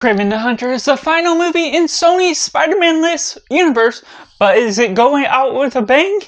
Kraven the Hunter is the final movie in Sony's Spider-Man universe, but is it going out with a bang?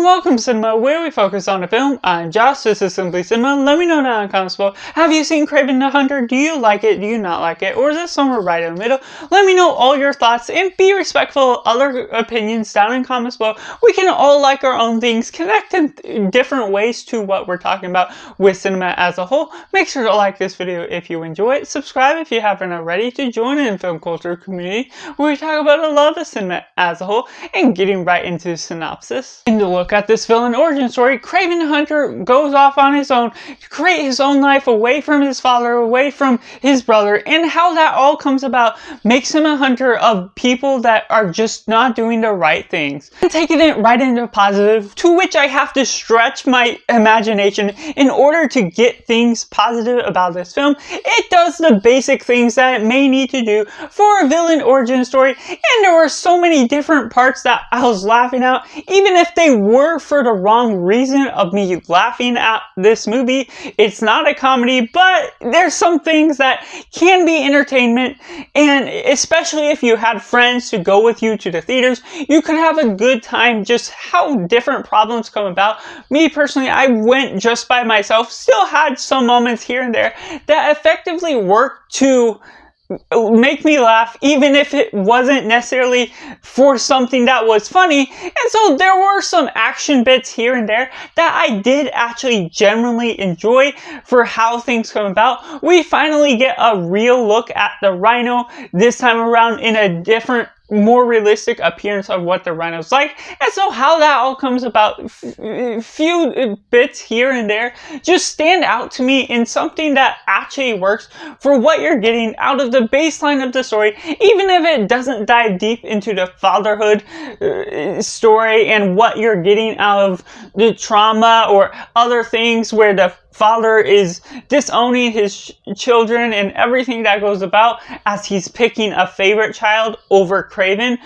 Welcome to Cinema, where we focus on the film. I'm Josh, this is Simply Cinema. Let me know down in the comments below. Have you seen Kraven the Hunter? Do you like it? Do you not like it? Or is it somewhere right in the middle? Let me know all your thoughts and be respectful of other opinions down in the comments below. We can all like our own things, connect in different ways to what we're talking about with cinema as a whole. Make sure to like this video if you enjoy it. Subscribe if you haven't already to join in the film culture community where we talk about the love of cinema as a whole. And getting right into the synopsis. And to look at this villain origin story, Kraven the Hunter goes off on his own to create his own life away from his father, away from his brother, and how that all comes about makes him a hunter of people that are just not doing the right things. And taking it right into positive, to which I have to stretch my imagination in order to get things positive about this film. It does the basic things that it may need to do for a villain origin story, and there were so many different parts that I was laughing at, even if they were for the wrong reason of me laughing at this movie. It's not a comedy, but there's some things that can be entertainment, and especially if you had friends to go with you to the theaters, you could have a good time. Just how different problems come about. Me personally, I went just by myself, still had some moments here and there that effectively worked to make me laugh, even if it wasn't necessarily for something that was funny. And so there were some action bits here and there that I did actually genuinely enjoy for how things come about. We finally get a real look at the Rhino, this time around in a different, more realistic appearance of what the Rhino's like. And so how that all comes about, few bits here and there just stand out to me in something that actually works for what you're getting out of the baseline of the story, even if it doesn't dive deep into the fatherhood story and what you're getting out of the trauma or other things where the father is disowning his children and everything that goes about as he's picking a favorite child over Kraven.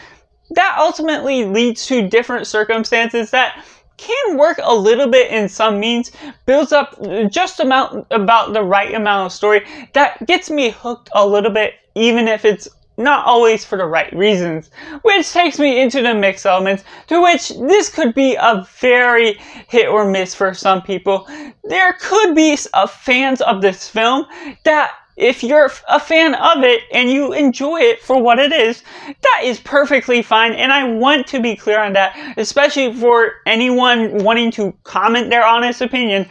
That ultimately leads to different circumstances that can work a little bit in some means, builds up just about the right amount of story that gets me hooked a little bit, even if it's not always for the right reasons, which takes me into the mixed elements, to which this could be a very hit or miss for some people. There could be fans of this film that, if you're a fan of it and you enjoy it for what it is, that is perfectly fine, and I want to be clear on that, especially for anyone wanting to comment their honest opinion.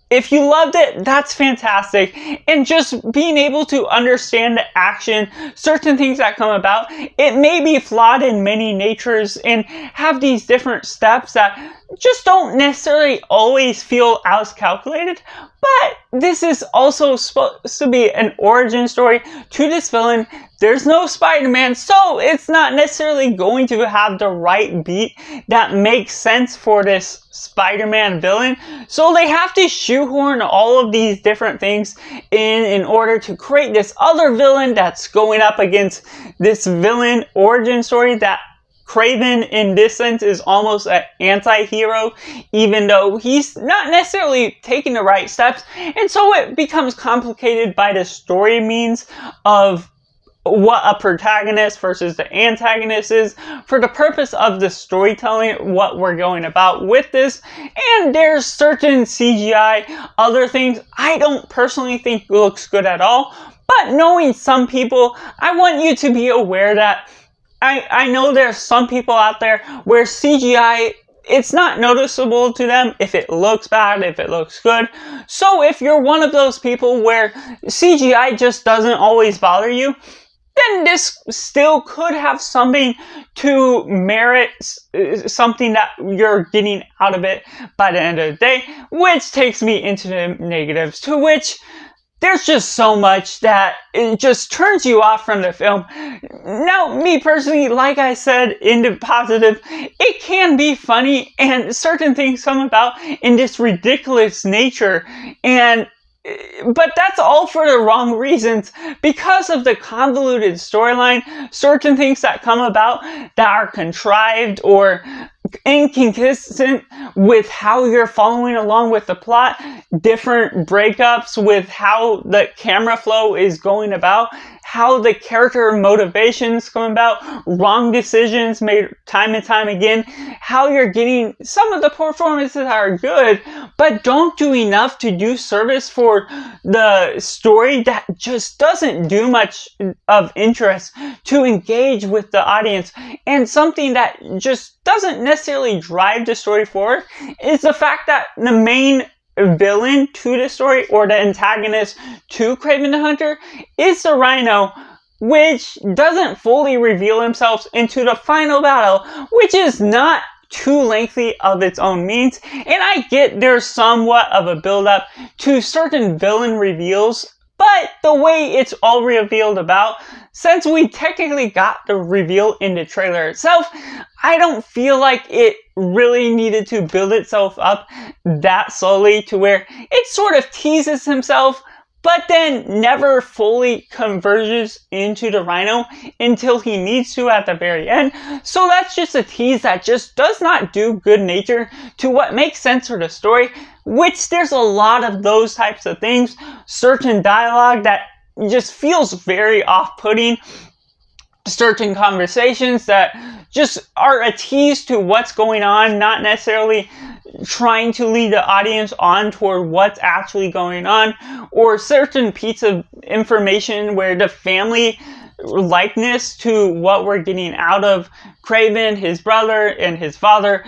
If you loved it, that's fantastic. And just being able to understand the action, certain things that come about, it may be flawed in many natures and have these different steps that just don't necessarily always feel as calculated. But this is also supposed to be an origin story to this villain. There's no Spider-Man, so it's not necessarily going to have the right beat that makes sense for this Spider-Man villain. So they have to shoehorn all of these different things in order to create this other villain that's going up against this villain origin story that Kraven in this sense is almost an anti-hero, even though he's not necessarily taking the right steps. And so it becomes complicated by the story means of what a protagonist versus the antagonist is for the purpose of the storytelling, what we're going about with this. And there's certain CGI, other things I don't personally think looks good at all. But knowing some people, I want you to be aware that I know there's some people out there where CGI, it's not noticeable to them if it looks bad, if it looks good. So if you're one of those people where CGI just doesn't always bother you, then this still could have something to merit something that you're getting out of it by the end of the day, which takes me into the negatives, to which there's just so much that it just turns you off from the film. Now, me personally, like I said, in the positive, it can be funny and certain things come about in this ridiculous nature, but that's all for the wrong reasons. Because of the convoluted storyline, certain things that come about that are contrived or inconsistent with how you're following along with the plot, different breakups with how the camera flow is going about, how the character motivations come about, wrong decisions made time and time again, how you're getting some of the performances that are good, but don't do enough to do service for the story that just doesn't do much of interest to engage with the audience. And something that just doesn't necessarily drive the story forward is the fact that the main villain to the story, or the antagonist to Kraven the Hunter, is the Rhino, which doesn't fully reveal himself into the final battle, which is not too lengthy of its own means. And I get there's somewhat of a build-up to certain villain reveals, but the way it's all revealed about, since we technically got the reveal in the trailer itself, I don't feel like it really needed to build itself up that slowly to where it sort of teases himself, but then never fully converges into the Rhino until he needs to at the very end. So that's just a tease that just does not do good nature to what makes sense for the story, which there's a lot of those types of things. Certain dialogue that just feels very off-putting, certain conversations that just are a tease to what's going on, not necessarily trying to lead the audience on toward what's actually going on, or certain piece of information where the family likeness to what we're getting out of Kraven, his brother, and his father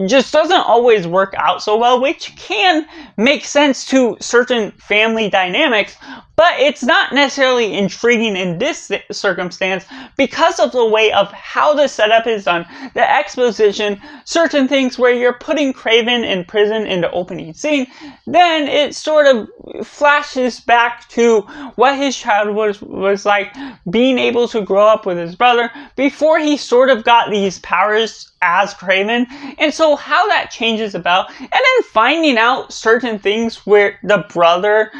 just doesn't always work out so well, which can make sense to certain family dynamics, but it's not necessarily intriguing in this circumstance because of the way of how the setup is done, the exposition, certain things where you're putting Kraven in prison in the opening scene, then it sort of flashes back to what his childhood was like, being able to grow up with his brother before he sort of got these powers as Kraven, and so how that changes about, and then finding out certain things where the brother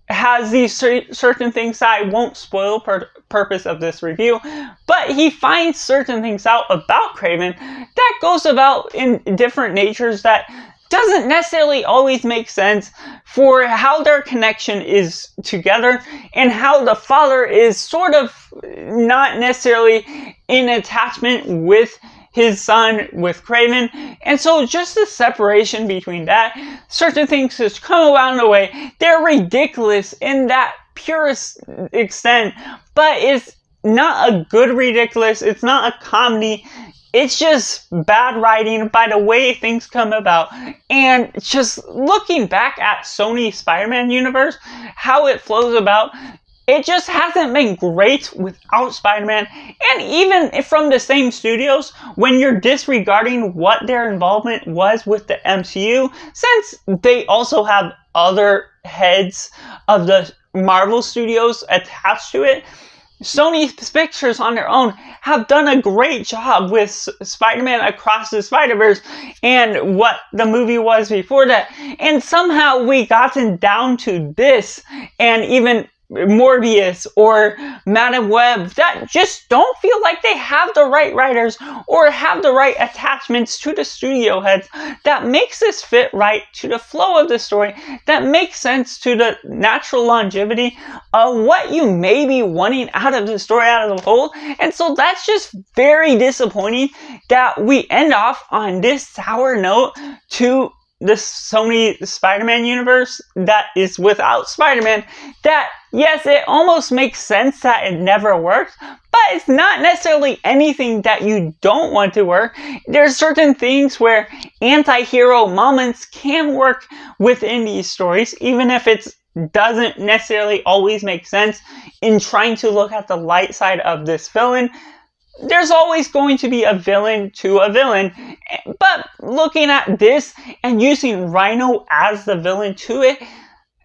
has these certain things that I won't spoil purpose of this review, but he finds certain things out about Kraven that goes about in different natures that doesn't necessarily always make sense for how their connection is together, and how the father is sort of not necessarily in attachment with his son, with Kraven. And so just the separation between that, certain things just come around the way. They're ridiculous in that purest extent, but it's not a good ridiculous, it's not a comedy, it's just bad writing by the way things come about. And just looking back at Sony Spider-Man Universe, how it flows about, it just hasn't been great without Spider-Man. And even from the same studios, when you're disregarding what their involvement was with the MCU, since they also have other heads of the Marvel Studios attached to it, Sony Pictures on their own have done a great job with Spider-Man Across the Spider-Verse and what the movie was before that. And somehow we gotten down to this, and even Morbius or Madam Web, that just don't feel like they have the right writers or have the right attachments to the studio heads that makes this fit right to the flow of the story, that makes sense to the natural longevity of what you may be wanting out of the story as a whole. And so that's just very disappointing that we end off on this sour note to the Sony Spider-Man universe that is without Spider-Man, that yes, it almost makes sense that it never worked, but it's not necessarily anything that you don't want to work. There's certain things where anti-hero moments can work within these stories, even if it doesn't necessarily always make sense in trying to look at the light side of this villain. There's always going to be a villain to a villain, but looking at this and using Rhino as the villain to it,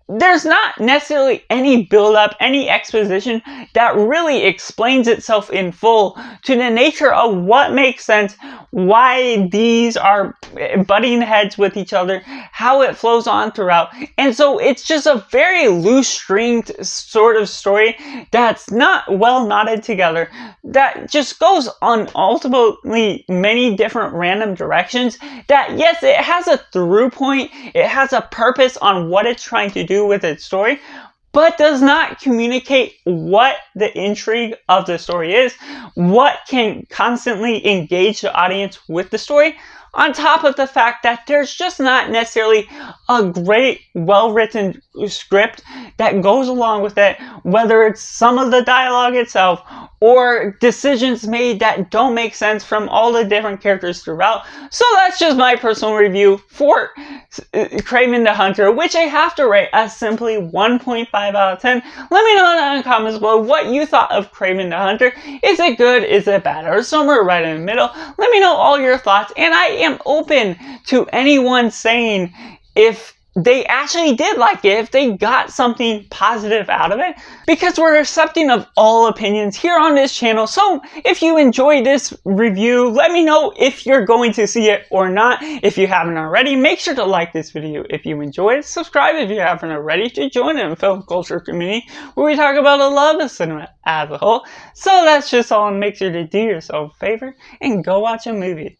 there's not necessarily any build-up, any exposition that really explains itself in full to the nature of what makes sense, why these are butting heads with each other, how it flows on throughout. And so it's just a very loose-stringed sort of story that's not well knotted together, that just goes on ultimately many different random directions. That, yes, it has a through point, it has a purpose on what it's trying to do with its story, but does not communicate what the intrigue of the story is, what can constantly engage the audience with the story, on top of the fact that there's just not necessarily a great, well-written script that goes along with it, whether it's some of the dialogue itself or decisions made that don't make sense from all the different characters throughout. So that's just my personal review for Kraven the Hunter, which I have to rate as simply 1.5 out of 10. Let me know down in the comments below what you thought of Kraven the Hunter. Is it good? Is it bad? Or somewhere right in the middle? Let me know all your thoughts, and I am open to anyone saying if they actually did like it, if they got something positive out of it, because we're accepting of all opinions here on this channel. So if you enjoyed this review, let me know if you're going to see it or not. If you haven't already, make sure to like this video if you enjoyed it. Subscribe if you haven't already to join the film culture community where we talk about the love of cinema as a whole. So that's just all, and make sure to do yourself a favor and go watch a movie.